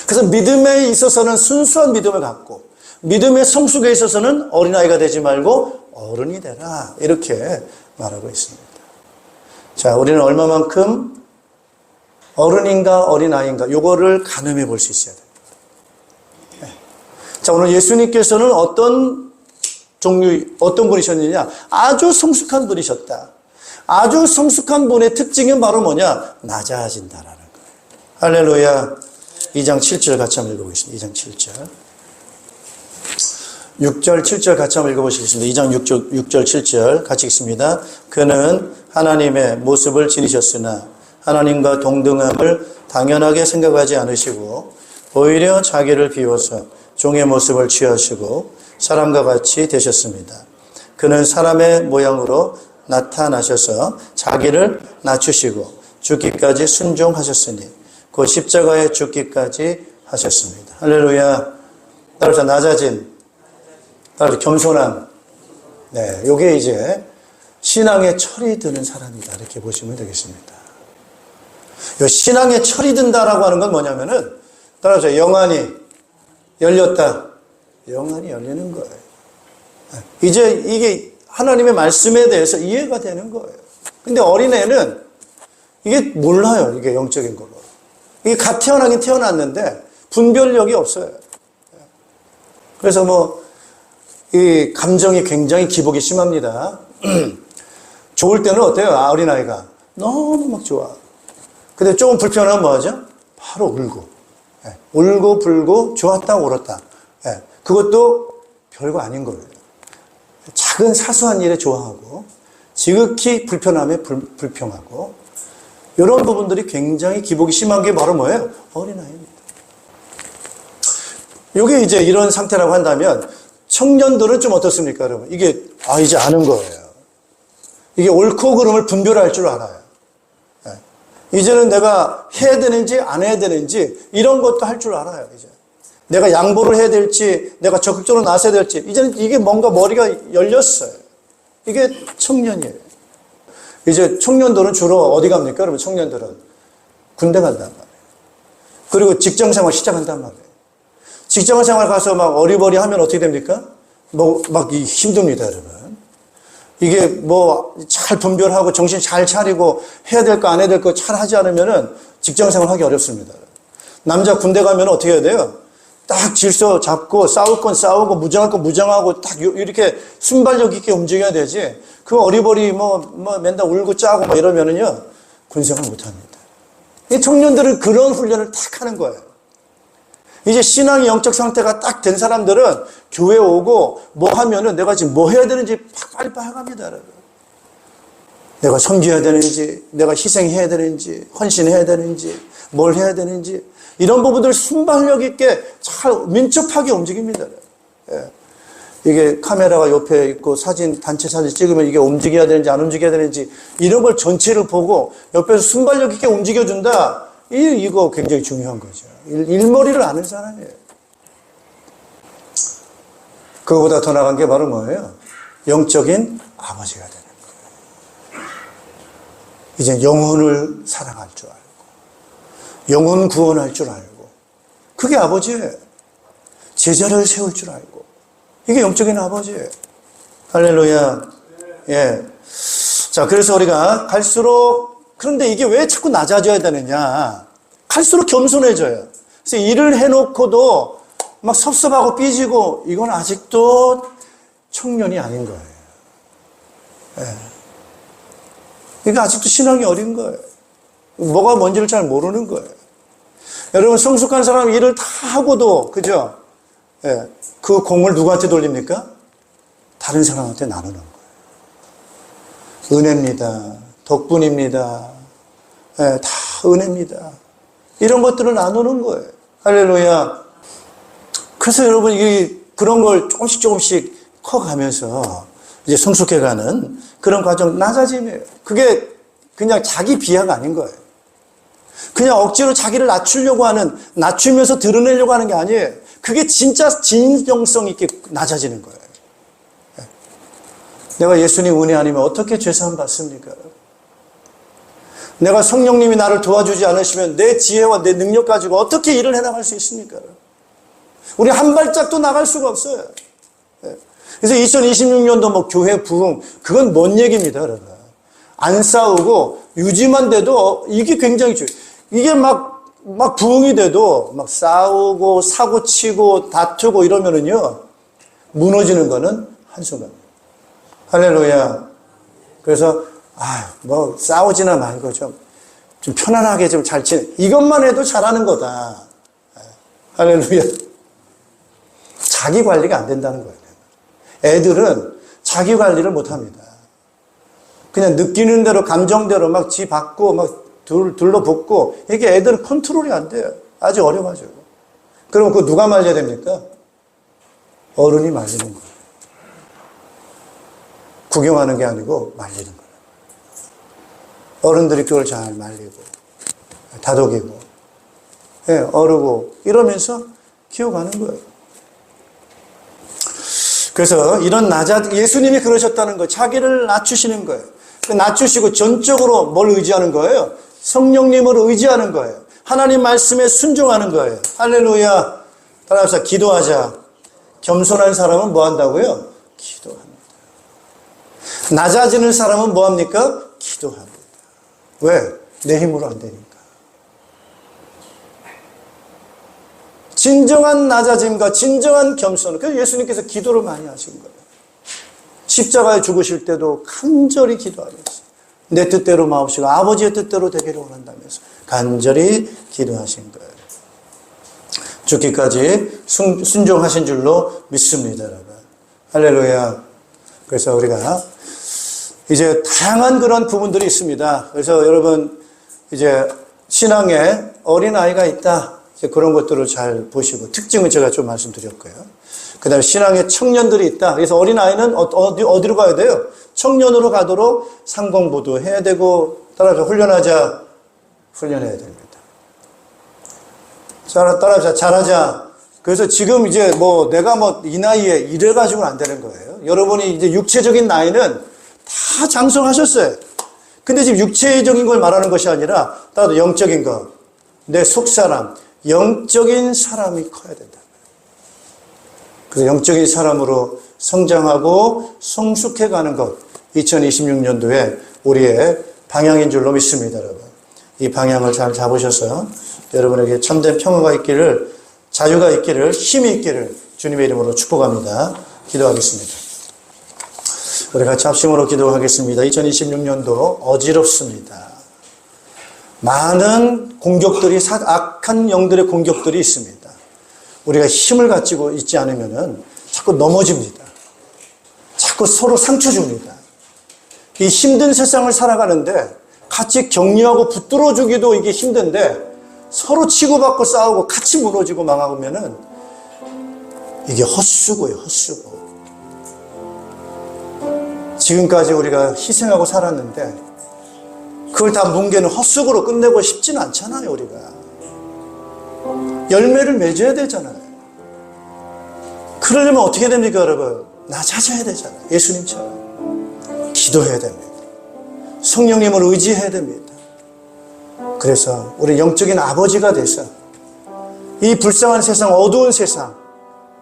그래서 믿음에 있어서는 순수한 믿음을 갖고, 믿음의 성숙에 있어서는 어린아이가 되지 말고 어른이 되라. 이렇게 말하고 있습니다. 자, 우리는 얼마만큼 어른인가 어린아이인가 요거를 가늠해 볼 수 있어야 됩니다. 네. 자, 오늘 예수님께서는 어떤 분이셨느냐? 아주 성숙한 분이셨다. 아주 성숙한 분의 특징은 바로 뭐냐? 낮아진다라는 거예요. 할렐루야. 2장 7절 같이 한번 읽어보겠습니다. 2장 7절. 6절, 7절 같이 한번 읽어보시겠습니다. 2장 6절, 7절 같이 읽습니다. 그는 하나님의 모습을 지니셨으나 하나님과 동등함을 당연하게 생각하지 않으시고 오히려 자기를 비워서 종의 모습을 취하시고 사람과 같이 되셨습니다. 그는 사람의 모양으로 나타나셔서 자기를 낮추시고 죽기까지 순종하셨으니 곧 십자가에 죽기까지 하셨습니다. 할렐루야. 따라서 낮아짐, 따라서 겸손함. 네, 요게 이제 신앙에 철이 드는 사람이다. 이렇게 보시면 되겠습니다. 요 신앙에 철이 든다라고 하는 건 뭐냐면은, 따라서 영안이 열렸다. 영안이 열리는 거예요. 이제 이게 하나님의 말씀에 대해서 이해가 되는 거예요. 근데 어린애는 이게 몰라요. 이게 영적인 걸로. 이게 갓 태어나긴 태어났는데 분별력이 없어요. 그래서 이 감정이 굉장히 기복이 심합니다. 좋을 때는 어때요? 어린아이가 너무 막 좋아. 근데 조금 불편하면 뭐 하죠? 바로 울고. 울고 불고 좋았다 울었다. 그것도 별거 아닌 거예요. 작은 사소한 일에 좋아하고 지극히 불편함에 불평하고 이런 부분들이 굉장히 기복이 심한 게 바로 뭐예요? 어린아이입니다. 이게 이제 이런 상태라고 한다면 청년들은 좀 어떻습니까, 여러분? 이게 이제 아는 거예요. 이게 옳고 그름을 분별할 줄 알아요. 이제는 내가 해야 되는지 안 해야 되는지 이런 것도 할 줄 알아요. 이제 내가 양보를 해야 될지 내가 적극적으로 나서야 될지 이제는 이게 뭔가 머리가 열렸어요. 이게 청년이에요. 이제 청년들은 주로 어디 갑니까? 여러분, 청년들은 군대 간단 말이에요. 그리고 직장생활 시작한단 말이에요. 직장생활 가서 막 어리버리 하면 어떻게 됩니까? 막 힘듭니다, 여러분. 이게 잘 분별하고 정신 잘 차리고 해야 될 거 안 해야 될 거 잘 하지 않으면은 직장생활 하기 어렵습니다. 남자 군대 가면 어떻게 해야 돼요? 딱 질서 잡고 싸울 건 싸우고 무장할 건 무장하고 딱 이렇게 순발력 있게 움직여야 되지. 그 어리버리 맨날 울고 짜고 이러면은요 군생활 못 합니다. 이 청년들은 그런 훈련을 딱 하는 거예요. 이제 신앙의 영적 상태가 딱 된 사람들은 교회 오고 뭐 하면은 내가 지금 뭐 해야 되는지 빨리 파악합니다. 내가 섬겨야 되는지, 내가 희생해야 되는지, 헌신해야 되는지, 뭘 해야 되는지 이런 부분들을 순발력 있게 잘 민첩하게 움직입니다. 이게 카메라가 옆에 있고 단체 사진 찍으면 이게 움직여야 되는지 안 움직여야 되는지 이런 걸 전체를 보고 옆에서 순발력 있게 움직여준다. 이거 굉장히 중요한 거죠. 일머리를 아는 사람이에요. 그거보다 더 나간 게 바로 뭐예요? 영적인 아버지가 되는 거예요. 이제 영혼을 사랑할 줄 알고 영혼 구원할 줄 알고 그게 아버지예요. 제자를 세울 줄 알고 이게 영적인 아버지예요. 할렐루야. 예. 자, 그래서 우리가 갈수록 그런데 이게 왜 자꾸 낮아져야 되느냐? 갈수록 겸손해져요. 그래서 일을 해놓고도 막 섭섭하고 삐지고 이건 아직도 청년이 아닌 거예요. 예. 이게 아직도 신앙이 어린 거예요. 뭐가 뭔지를 잘 모르는 거예요. 여러분, 성숙한 사람은 일을 다 하고도, 그죠? 예. 그 공을 누구한테 돌립니까? 다른 사람한테 나누는 거예요. 은혜입니다. 덕분입니다. 예, 다 은혜입니다. 이런 것들을 나누는 거예요. 할렐루야. 그래서 여러분, 그런 걸 조금씩 커가면서 이제 성숙해가는 그런 과정, 낮아짐이에요. 그게 그냥 자기 비하가 아닌 거예요. 그냥 억지로 자기를 낮추려고 하는, 낮추면서 드러내려고 하는 게 아니에요. 그게 진짜 진정성 있게 낮아지는 거예요. 내가 예수님 은혜 아니면 어떻게 죄사함 받습니까? 내가 성령님이 나를 도와주지 않으시면 내 지혜와 내 능력 가지고 어떻게 일을 해나갈 수 있습니까? 우리 한 발짝도 나갈 수가 없어요. 그래서 2026년도 뭐 교회 부흥, 그건 뭔 얘기입니다, 여러분. 안 싸우고 유지만 돼도 이게 굉장히 중요해요. 이게 막 부흥이 돼도 막 싸우고 사고 치고 다투고 이러면은요, 무너지는 거는 한순간입니다. 할렐루야. 그래서, 뭐 싸우지나 말고 좀 편안하게 좀 잘 지내. 이것만 해도 잘하는 거다. 할렐루야. 자기 관리가 안 된다는 거예요. 애들은 자기 관리를 못 합니다. 그냥 느끼는 대로, 감정대로 막 지 받고, 막 둘러붙고, 이게 애들은 컨트롤이 안 돼요. 아주 어려워가지고. 그럼 그거 누가 말려야 됩니까? 어른이 말리는 거예요. 구경하는 게 아니고 말리는 거예요. 어른들이 그걸 잘 말리고, 다독이고, 어르고, 이러면서 키워가는 거예요. 그래서 이런 예수님이 그러셨다는 거예요. 자기를 낮추시는 거예요. 낮추시고 전적으로 뭘 의지하는 거예요? 성령님을 의지하는 거예요. 하나님 말씀에 순종하는 거예요. 할렐루야. 따라합시다. 기도하자. 겸손한 사람은 뭐 한다고요? 기도합니다. 낮아지는 사람은 뭐 합니까? 기도합니다. 왜? 내 힘으로 안 되니까. 진정한 낮아짐과 진정한 겸손. 그래서 예수님께서 기도를 많이 하신 거예요. 십자가에 죽으실 때도 간절히 기도하면서 내 뜻대로 마옵시고 아버지의 뜻대로 되기를 원한다면서 간절히 기도하신 거예요. 죽기까지 순종하신 줄로 믿습니다, 여러분. 할렐루야. 그래서 우리가 이제 다양한 그런 부분들이 있습니다. 그래서 여러분 이제 신앙에 어린아이가 있다. 이제 그런 것들을 잘 보시고 특징은 제가 좀 말씀드렸고요. 그 다음에 신앙에 청년들이 있다. 그래서 어린아이는 어디로 가야 돼요? 청년으로 가도록 상공부도 해야 되고 따라서 훈련해야 됩니다. 따라서 잘하자. 그래서 지금 이제 뭐 내가 뭐 이 나이에 이래가지고는 안 되는 거예요. 여러분이 이제 육체적인 나이는 다 장성하셨어요. 근데 지금 육체적인 걸 말하는 것이 아니라 따라서 영적인 것. 내 속사람, 영적인 사람이 커야 된다. 그래서 영적인 사람으로 성장하고 성숙해가는 것. 2026년도에 우리의 방향인 줄로 믿습니다, 여러분. 이 방향을 잘 잡으셔서 여러분에게 참된 평화가 있기를, 자유가 있기를, 힘이 있기를 주님의 이름으로 축복합니다. 기도하겠습니다. 우리 같이 합심으로 기도하겠습니다. 2026년도 어지럽습니다. 많은 공격들이, 악한 영들의 공격들이 있습니다. 우리가 힘을 가지고 있지 않으면 자꾸 넘어집니다. 자꾸 서로 상처 줍니다. 이 힘든 세상을 살아가는데 같이 격려하고 붙들어주기도 이게 힘든데 서로 치고받고 싸우고 같이 무너지고 망하면은 이게 헛수고예요, 헛수고. 지금까지 우리가 희생하고 살았는데 그걸 다 뭉개는 헛수고로 끝내고 싶지는 않잖아요, 우리가. 열매를 맺어야 되잖아요. 그러려면 어떻게 됩니까, 여러분? 낮아져야 되잖아요. 예수님처럼. 기도해야 됩니다. 성령님을 의지해야 됩니다. 그래서 우리 영적인 아버지가 돼서 이 불쌍한 세상, 어두운 세상,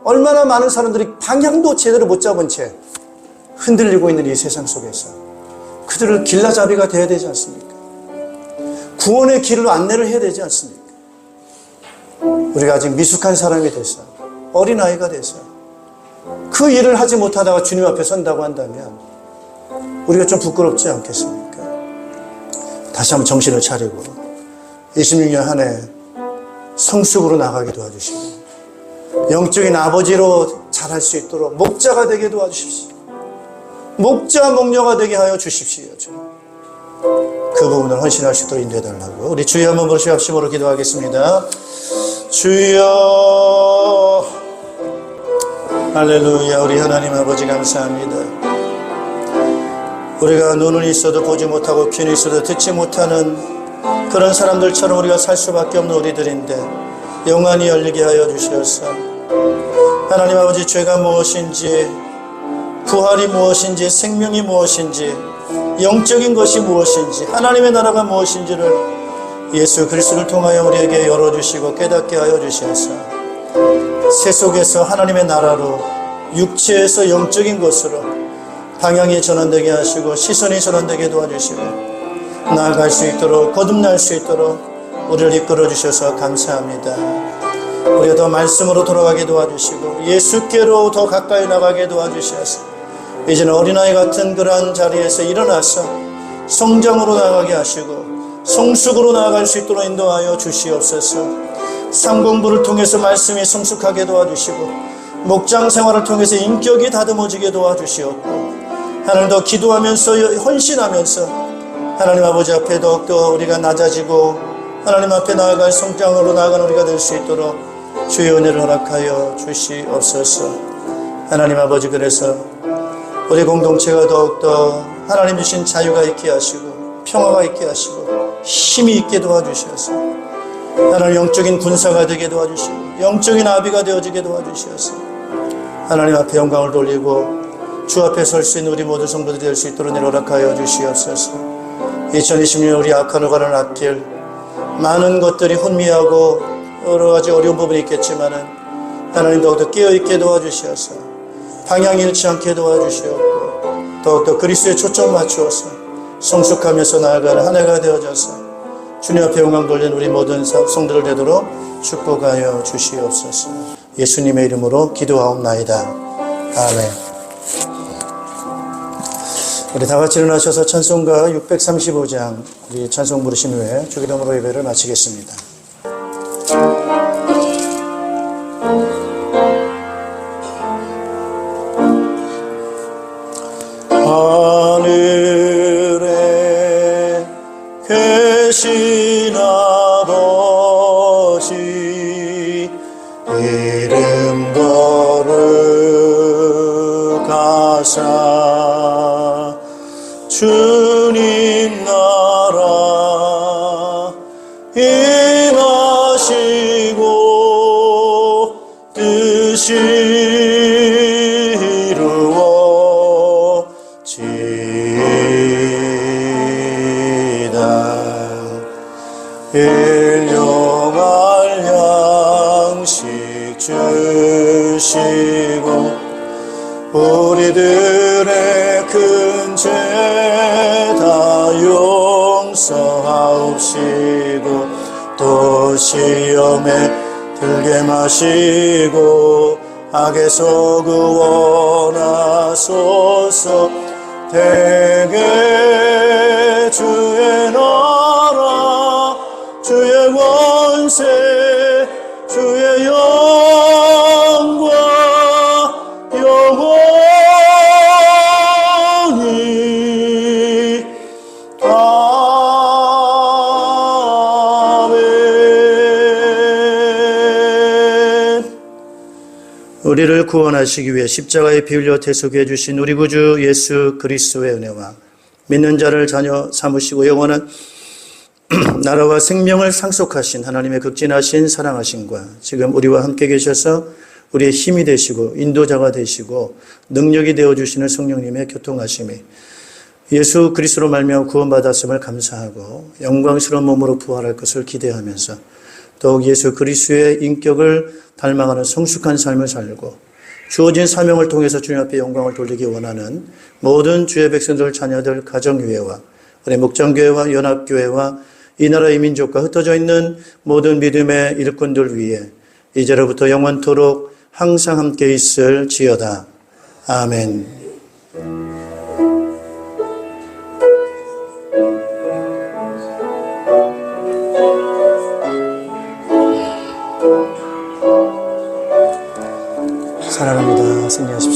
얼마나 많은 사람들이 방향도 제대로 못 잡은 채 흔들리고 있는 이 세상 속에서 그들을 길라잡이가 되어야 되지 않습니까? 구원의 길로 안내를 해야 되지 않습니까? 우리가 아직 미숙한 사람이 돼서, 어린아이가 돼서 그 일을 하지 못하다가 주님 앞에 선다고 한다면 우리가 좀 부끄럽지 않겠습니까? 다시 한번 정신을 차리고 26년 한 해 성숙으로 나가게 도와주시고 영적인 아버지로 자랄 수 있도록 목자가 되게 도와주십시오. 목자 목녀가 되게 하여 주십시오. 그 부분을 헌신할 수 있도록 인도해달라고 우리 주여 한번 부르시고 합심으로 기도하겠습니다. 주여. 할렐루야. 우리 하나님 아버지 감사합니다. 우리가 눈은 있어도 보지 못하고 귀는 있어도 듣지 못하는 그런 사람들처럼 우리가 살 수밖에 없는 우리들인데 영안이 열리게 하여 주시옵소서. 하나님 아버지, 죄가 무엇인지, 부활이 무엇인지, 생명이 무엇인지, 영적인 것이 무엇인지, 하나님의 나라가 무엇인지를 예수 그리스도를 통하여 우리에게 열어주시고 깨닫게 하여 주시옵소서. 세속에서 하나님의 나라로 육체에서 영적인 것으로 방향이 전환되게 하시고 시선이 전환되게 도와주시고 나아갈 수 있도록 거듭날 수 있도록 우리를 이끌어 주셔서 감사합니다. 우리가 더 말씀으로 돌아가게 도와주시고 예수께로 더 가까이 나가게 도와주셔서 이제는 어린아이 같은 그러한 자리에서 일어나서 성장으로 나가게 하시고 성숙으로 나아갈 수 있도록 인도하여 주시옵소서. 상공부를 통해서 말씀이 성숙하게 도와주시고 목장 생활을 통해서 인격이 다듬어지게 도와주시옵고 하나님 더 기도하면서 헌신하면서 하나님 아버지 앞에 더욱더 우리가 낮아지고 하나님 앞에 나아갈 성장으로 나아가는 우리가 될 수 있도록 주의 은혜를 허락하여 주시옵소서. 하나님 아버지, 그래서 우리 공동체가 더욱더 하나님 주신 자유가 있게 하시고 평화가 있게 하시고 힘이 있게 도와주셔서 하나님 영적인 군사가 되게 도와주시고 영적인 아비가 되어지게 도와주셔서 하나님 앞에 영광을 돌리고 주 앞에 설 수 있는 우리 모든 성도들이 될 수 있도록 허락하여 주시옵소서. 2020년 우리 악한 후가는 앞길 많은 것들이 혼미하고 여러 가지 어려운 부분이 있겠지만은 하나님 더욱더 깨어있게 도와주셔서 방향 잃지 않게 도와주시옵고 더욱더 그리스도에 초점 맞추어서 성숙하면서 나아가는 한 해가 되어져서 주님 앞에 영광 돌리는 우리 모든 성도들 되도록 축복하여 주시옵소서. 예수님의 이름으로 기도하옵나이다. 아멘. 우리 다 같이 일어나셔서 찬송가 635장 우리 찬송 부르신 후에 주기도문으로 예배를 마치겠습니다. 하늘에 계신 아버지 이름 거룩하사 주님 나라 임하시고 뜻이 이루어지이다. 일용할 양식 주시고 우리들의 큰 죄 다 용서하옵시고 또 시험에 들게 마시고 악에서 구원하소서. 대개 주의 나라 주의 권세 주의 영광 영원히 아멘. 우리를 구원하시기 위해 십자가에 피 흘려 대속해 주신 우리 구주 예수 그리스도의 은혜와 믿는 자를 자녀 삼으시고 영원한 나라와 생명을 상속하신 하나님의 극진하신 사랑하심과 지금 우리와 함께 계셔서 우리의 힘이 되시고 인도자가 되시고 능력이 되어주시는 성령님의 교통하심이 예수 그리스도로 말미암아 구원받았음을 감사하고 영광스러운 몸으로 부활할 것을 기대하면서 더욱 예수 그리스도의 인격을 닮아가는 성숙한 삶을 살고 주어진 사명을 통해서 주님 앞에 영광을 돌리기 원하는 모든 주의 백성들 자녀들 가정교회와 우리 목장교회와 연합교회와 이 나라 이 민족과 흩어져 있는 모든 믿음의 일꾼들 위해 이제로부터 영원토록 항상 함께 있을 지어다. 아멘. 사랑합니다. 승리하십시오.